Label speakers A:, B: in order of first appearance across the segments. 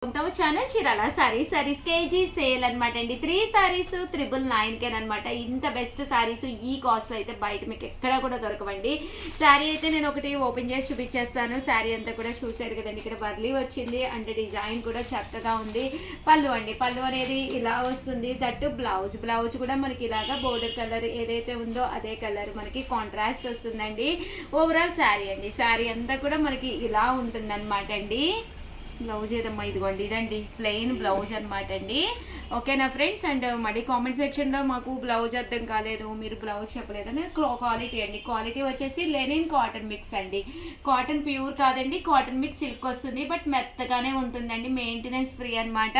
A: ఉంటావు channel Chirala saris KG sale అనమాట అండి. 3 సారీస్ 999 అనమాట. ఇంత బెస్ట్ సారీస్ ఈ కాస్ట్లో అయితే బయట మీకు ఎక్కడ కూడా దొరకవండి. శారీ అయితే నేను ఒకటి ఓపెన్ చేసి చూపించేస్తాను. శారీ అంతా కూడా చూసారు కదండి. ఇక్కడ బర్లీ వచ్చింది అంటే డిజైన్ కూడా చక్కగా ఉంది. పళ్ళు అండి, పళ్ళు అనేది ఇలా వస్తుంది. దట్టు బ్లౌజ్ కూడా మనకి ఇలాగా బోర్డర్ కలర్ ఏదైతే ఉందో అదే కలర్ మనకి కాంట్రాస్ట్ వస్తుందండి. ఓవరాల్ శారీ అండి, శారీ అంతా కూడా మనకి ఇలా ఉంటుంది అనమాట అండి. బ్లౌజ్ ఏదమ్మా, ఇదిగోండి ఇదండి ప్లెయిన్ బ్లౌజ్ అనమాట అండి. ఓకేనా ఫ్రెండ్స్? అండ్ మళ్ళీ కామెంట్ సెక్షన్లో మాకు బ్లౌజ్ అర్థం కాలేదు, మీరు బ్లౌజ్ చెప్పలేదని క్వాలిటీ అండి. క్వాలిటీ వచ్చేసి లెనిన్ కాటన్ మిక్స్ అండి. కాటన్ ప్యూర్ కాదండి, కాటన్ మిక్స్ సిల్క్ వస్తుంది. బట్ మెత్తగానే ఉంటుందండి, మెయింటెనెన్స్ ఫ్రీ అనమాట.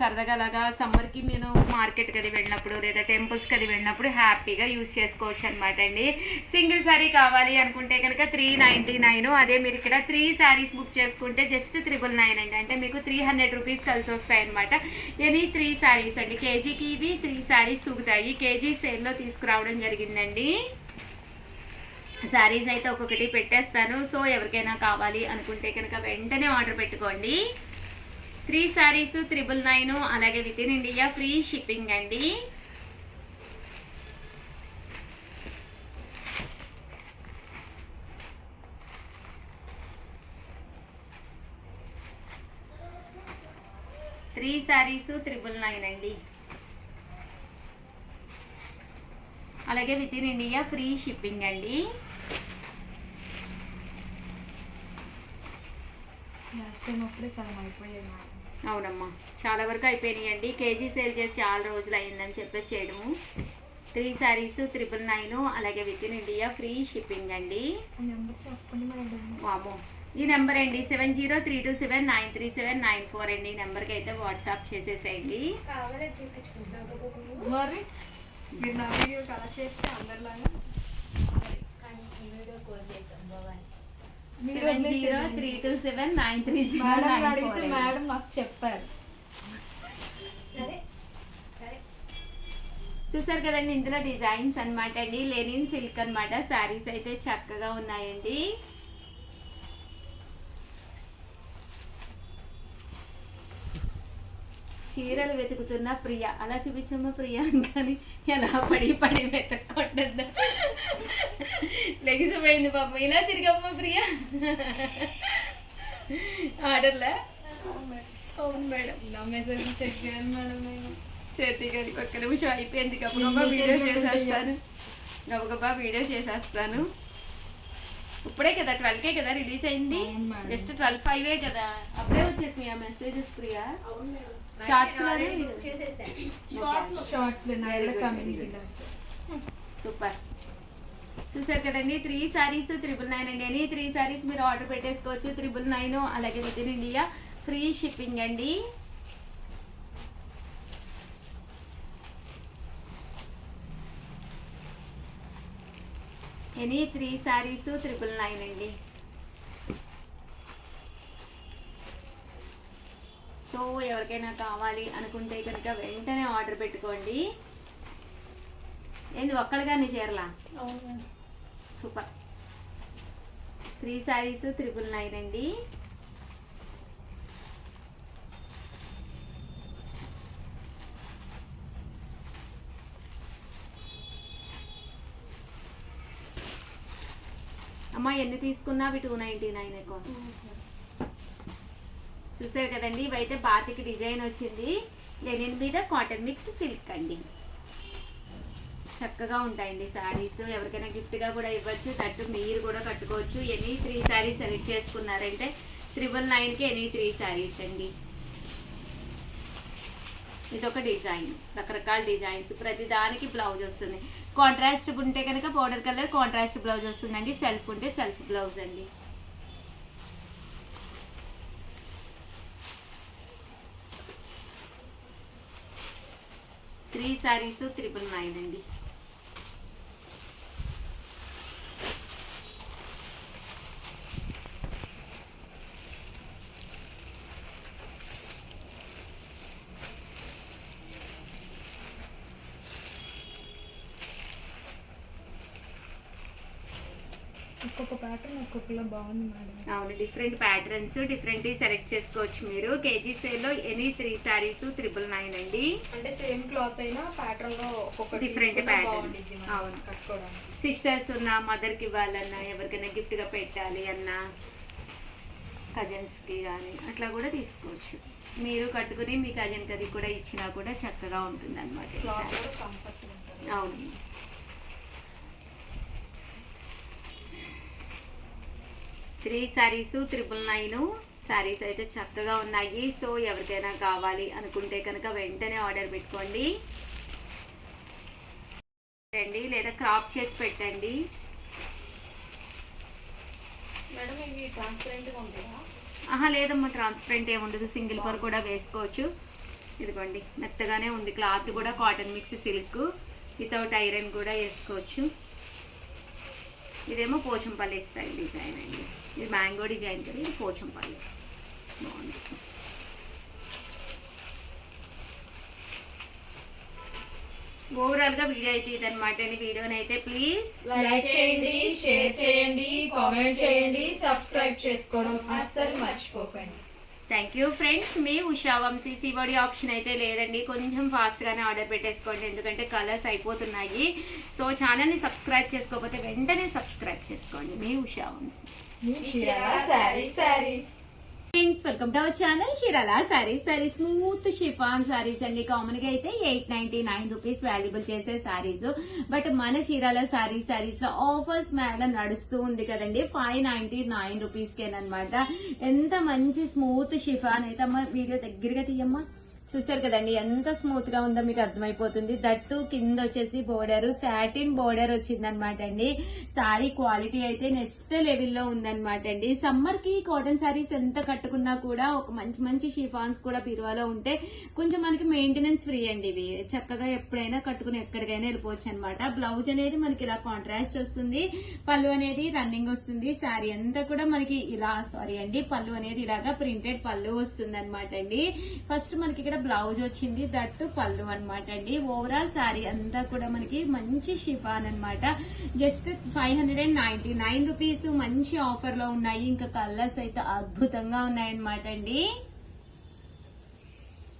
A: సరదాగా అలాగా సమ్మర్కి నేను మార్కెట్కి అది వెళ్ళినప్పుడు లేదా టెంపుల్స్కి అది వెళ్ళినప్పుడు హ్యాపీగా యూస్ చేసుకోవచ్చు అనమాట అండి. సింగిల్ శారీ కావాలి అనుకుంటే కనుక 399. అదే మీరు ఇక్కడ 3 శారీస్ బుక్ చేసుకుంటే జస్ట్ 999 అండి. అంటే మీకు 300 రూపీస్ కలిసి వస్తాయి అనమాట. ఇది 3 శారీస్ అండి. కేజీకి ఇవి 3 శారీస్ తూగుతాయి. కేజీ సేల్లో తీసుకురావడం జరిగిందండి. శారీస్ అయితే ఒక్కొక్కటి పెట్టేస్తాను. సో ఎవరికైనా కావాలి అనుకుంటే కనుక వెంటనే ఆర్డర్ పెట్టుకోండి. 3 శారీస్ 999, అలాగే with in India free shipping అండి. త్రీ శారీస్ 999 అండి. అలాగే with in India free shipping అండి. అవునమ్మా, చాలా వరకు అయిపోయినాయండి. కేజీ సేల్ చేసి చాలా రోజులు అయిందని చెప్పి చేయడము. 3 శారీస్ 999, అలాగే with in India free shipping అండి. వామో, ఈ నెంబర్ అండి 7032793794 అండి. ఈ నెంబర్కి అయితే వాట్సాప్ చేసేసేయండి.
B: మరి మీరు నా వీడియో కలా చేస్తే అందరిలాగా
A: 7032793794
B: మేడం నాకు చెప్పారు.
A: చూసారు కదండి, ఇందులో డిజైన్స్ అనమాట అండి. లెనిన్ సిల్క్ అనమాట. శారీస్ అయితే చక్కగా ఉన్నాయండి. చీరలు వెతుకుతున్న ప్రియ, అలా చూపించమ్మా ప్రియ కానీ ఎలా పడి వెతక్కుంటుందా. లెగిసిపోయింది పాపం. ఇలా తిరిగమ్మ ప్రియ. ఆర్డర్లా? అవును మేడం.
B: నా మెసేజ్ చెక్ చేయండి మేడం. నేను
A: చేతి గారికి ఒక్క నిమిషం అయిపోయింది. గబగబా వీడియో చేసేస్తాను, గబగబా వీడియో చేసేస్తాను. ఇప్పుడే కదా 12కే కదా రిలీజ్ అయింది. జస్ట్ 12:05 కదా, అప్పుడే వచ్చేసి ఆ మెసేజెస్ ప్రియా. సూపర్. చూసారు కదండి, 3 శారీస్ 999 అండి. అని 3 శారీస్ మీరు ఆర్డర్ పెట్టేసుకోవచ్చు. 999, అలాగే with in India free shipping అండి. ఎనీ 3 శారీస్ 999 అండి. సో ఎవరికైనా కావాలి అనుకుంటే కనుక వెంటనే ఆర్డర్ పెట్టుకోండి. ఏంది ఒక్కడిగానే చేరలా? సూపర్. 3 శారీస్ 999 అండి. అమ్మా ఎన్ని తీసుకున్నా అవి 299 కాస్ట్. చూసారు కదండి, ఇవైతే బాతికి డిజైన్ వచ్చింది. లెనిన్ మీద కాటన్ మిక్స్ సిల్క్ అండి. చక్కగా ఉంటాయండి శారీస్. ఎవరికైనా గిఫ్ట్గా కూడా ఇవ్వచ్చు. దట్టు మీరు కూడా కట్టుకోవచ్చు. ఎనీ 3 శారీస్ సెలెక్ట్ చేసుకున్నారంటే 999కి ఎనీ 3 శారీస్ అండి. ఇదొక డిజైన్, రకరకాల డిజైన్స్. ప్రతి దానికి బ్లౌజ్ వస్తుంది. కాంట్రాస్ట్ ఉంటే కనుక పౌడర్ కలర్ కాంట్రాస్ట్ బ్లౌజ్ వస్తుందండి. సెల్ఫ్ ఉంటే సెల్ఫ్ బ్లౌజ్ అండి. త్రీ శారీస్ 999 అండి.
B: ఒక్కొక్క ప్యాటర్న్ ఒక్కొక్కలా బాగుంది మేడం.
A: అవును, డిఫరెంట్ ప్యాటర్న్స్ డిఫరెంట్ సెలెక్ట్ చేసుకోవచ్చు మీరు. కేజీ సేల్ లో ఎనీ 3 సారీస్ 999 అండి.
B: అంటే సేమ్ క్లాత్ అయినా ప్యాటర్న్ లో ఒక్కొక్క
A: డిఫరెంట్ ప్యాటర్న్. అవును,
B: కట్టుకోవడానికి.
A: సిస్టర్స్ ఉన్నా, మదర్ కి ఇవ్వాలన్నా, ఎవరికైనా గిఫ్ట్ గా పెట్టాలి అన్నా, కజన్స్ కి కానీ అట్లా కూడా తీసుకోవచ్చు. మీరు కట్టుకుని మీ కజన్ కది కూడా ఇచ్చినా కూడా చక్కగా ఉంటుంది అనమాట.
B: క్లాత్ కూడా కంఫర్ట్ ఉంటుంది.
A: అవును, 3 సారీస్ 999 సారీస్ అయితే చక్కగా ఉన్నాయి. సో ఎవరికైనా కావాలి అనుకుంటే కనుక వెంటనే ఆర్డర్ పెట్టుకోండి లేదా క్రాప్ చేసి పెట్టండి.
B: మేడం ఇవి ట్రాన్స్పరెంట్ గా ఉంటాయా?
A: లేదమ్మా, ట్రాన్స్పరెంట్ ఏమి ఉండదు. సింగిల్ పర్ కూడా వేసుకోవచ్చు. ఇదిగోండి, మెత్తగానే ఉంది. క్లాత్ కూడా cotton mix silk, without iron కూడా వేసుకోవచ్చు. ఇదేమో పోచంపల్లి స్టైల్ డిజైన్ అండి. ఇది మ్యాంగో డిజైన్ కదా, ఇది పోచంపల్లి. బాగుంది. ఓవరాల్ గా వీడియో అయితే ఇదనమాట అండి. వీడియోని అయితే ప్లీజ్
B: లైక్ చేయండి, షేర్ చేయండి, కామెంట్ చేయండి, సబ్స్క్రైబ్ చేసుకోవడం అస్సలు మర్చిపోకండి.
A: Thank you friends. మీ ఉషా వంశీ సివడి ఆప్షన్ అయితే లేదండి. కొంచెం ఫాస్ట్గానే ఆర్డర్ పెట్టేసుకోండి, ఎందుకంటే కలర్స్ అయిపోతున్నాయి. సో ఛానల్ని సబ్స్క్రైబ్ చేసుకోకపోతే వెంటనే సబ్స్క్రైబ్ చేసుకోండి. మీ Usha Vamsi. Friends, welcome to our channel Chirala saris. Smooth chiffon saris అండి. కామన్ గా అయితే 899 రూపీస్ వాల్యుబుల్ చేసే సారీస్. బట్ మన చీరాల సారీస్ లో ఆఫర్స్ మేడం నడుస్తూ ఉంది కదండి. 599 రూపీస్ కేనమాట. ఎంత మంచి స్మూత్ షిఫాన్ అయితే అమ్మ, వీడియో దగ్గరగా తీయమ్మా. చూసారు కదండి ఎంత స్మూత్ గా ఉందో మీకు అర్థమైపోతుంది. దట్టు కింద వచ్చేసి బోర్డర్, సాటిన్ బోర్డర్ వచ్చిందనమాట అండి. సారీ క్వాలిటీ అయితే నెక్స్ట్ లెవెల్లో ఉందనమాట అండి. సమ్మర్ కి కాటన్ సారీస్ ఎంత కట్టుకున్నా కూడా ఒక మంచి మంచి షిఫాన్స్ కూడా బీరువాలో ఉంటే కొంచెం మనకి మెయింటెనెన్స్ ఫ్రీ అండి. ఇవి చక్కగా ఎప్పుడైనా కట్టుకుని ఎక్కడికైనా వెళ్ళిపోవచ్చు అనమాట. బ్లౌజ్ అనేది మనకి ఇలా కాంట్రాస్ట్ వస్తుంది, పళ్ళు అనేది రన్నింగ్ వస్తుంది. సారీ అంతా కూడా మనకి ఇలా పళ్ళు అనేది ఇలాగా ప్రింటెడ్ పళ్ళు వస్తుంది అనమాట అండి. ఫస్ట్ మనకి ఇక్కడ బ్లౌజ్ వచ్చింది, దట్టు పళ్ళు అనమాట అండి. ఓవరాల్ సారీ అంతా కూడా మనకి మంచి షిఫాన్ అనమాట. జస్ట్ 599 రూపీస్ మంచి ఆఫర్ లో ఉన్నాయి. ఇంకా కలర్స్ అయితే అద్భుతంగా ఉన్నాయన్నమాట అండి.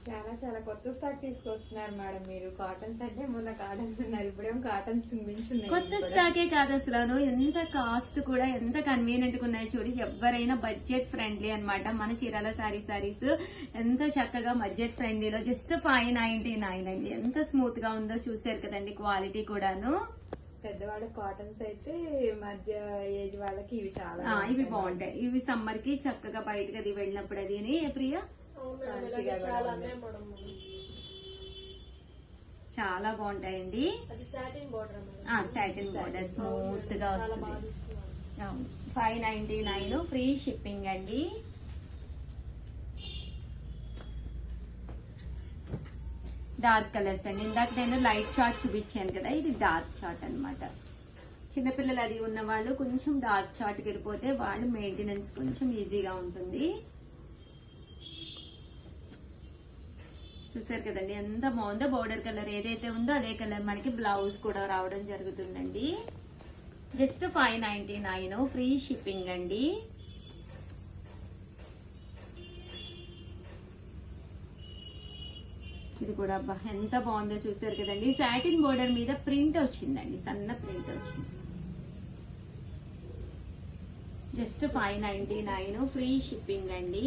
B: చాలా చాలా కొత్త స్టాక్ తీసుకొస్తున్నారు మేడం మీరు. కాటన్స్ అంటే మొన్న కాటన్స్ ఉన్నారు, ఇప్పుడేమో కాటన్స్ మించున్నాయి.
A: కొత్త స్టాకే కాదు అసలు. ఎంత కాస్ట్ కూడా ఎంత కన్వీనియంట్ గా ఉన్నాయి చూడు. ఎవరైనా బడ్జెట్ ఫ్రెండ్లీ అన్నమాట. మన చీరాల సారీస్ ఎంత చక్కగా బడ్జెట్ ఫ్రెండ్లీలో జస్ట్ 599 అండి. ఎంత స్మూత్ గా ఉందో చూసారు కదండి. క్వాలిటీ కూడాను
B: పెద్దవాళ్ళ కాటన్స్ అయితే మధ్య ఏజ్ వాళ్ళకి ఇవి చాలా
A: ఇవి బాగుంటాయి. ఇవి సమ్మర్ కి చక్కగా బయటకు అది వెళ్ళినప్పుడు అది ప్రియా చాలా బాగుంటాయండి. సాటిన్ బోర్డర్ స్మూత్ గా వస్తుంది. 599 ఫ్రీ షిప్పింగ్ అండి. డార్క్ కలర్స్ అండి. ఇందాక నేను లైట్ చార్ట్ చూపించాను కదా, ఇది డార్క్ చార్ట్ అన్నమాట. చిన్నపిల్లలు అది ఉన్న వాళ్ళు కొంచెం డార్క్ చార్ట్కి వెళ్ళిపోతే వాళ్ళు మెయింటెనెన్స్ కొంచెం ఈజీగా ఉంటుంది. చూసారు కదండి ఎంత బాగుందో. బోర్డర్ కలర్ ఏదైతే ఉందో అదే కలర్ మనకి బ్లౌజ్ కూడా రావడం జరుగుతుందండి. జస్ట్ 599 ఫ్రీ షిప్పింగ్ అండి. ఇది కూడా అబ్బా ఎంత బాగుందో చూసారు కదండి. సాటిన్ బోర్డర్ మీద ప్రింట్ వచ్చిందండి, సన్న ప్రింట్ వచ్చింది. జస్ట్ 599 ఫ్రీ షిప్పింగ్ అండి.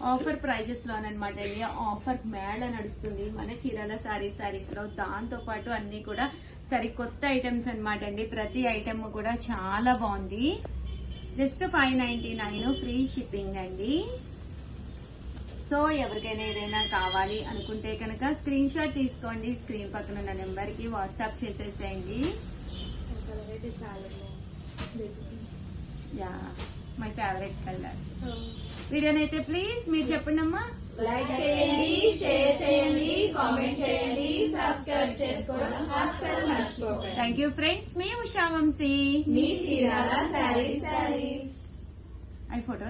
A: ఆఫర్ ప్రైజెస్ లోనమాట అండి. ఆఫర్ మేళ నడుస్తుంది మన చీరాల సారీస్ లో. దాంతో పాటు అన్ని కూడా సరికొత్త ఐటమ్స్ అనమాట అండి. ప్రతి ఐటమ్ కూడా చాలా బాగుంది. జస్ట్ 599 ఫ్రీ షిప్పింగ్ అండి. సో ఎవరికైనా ఏదైనా కావాలి అనుకుంటే కనుక స్క్రీన్ షాట్ తీసుకోండి. స్క్రీన్ పక్కన ఉన్న నెంబర్ కి వాట్సాప్ చేసేసేయండి. Yeah, my favourite colour. వీడియోనైతే ప్లీజ్ మీరు చెప్పండి అమ్మా.
B: లైక్ చేయండి, షేర్ చేయండి, కామెంట్ చేయండి, సబ్స్క్రైబ్ చేసుకోవడం అస్సలు మర్చిపోకండి.
A: Thank you friends. మీ ఉషా వంశీ,
B: మీ చీరాల సారీస్.
A: ఐ ఫోటో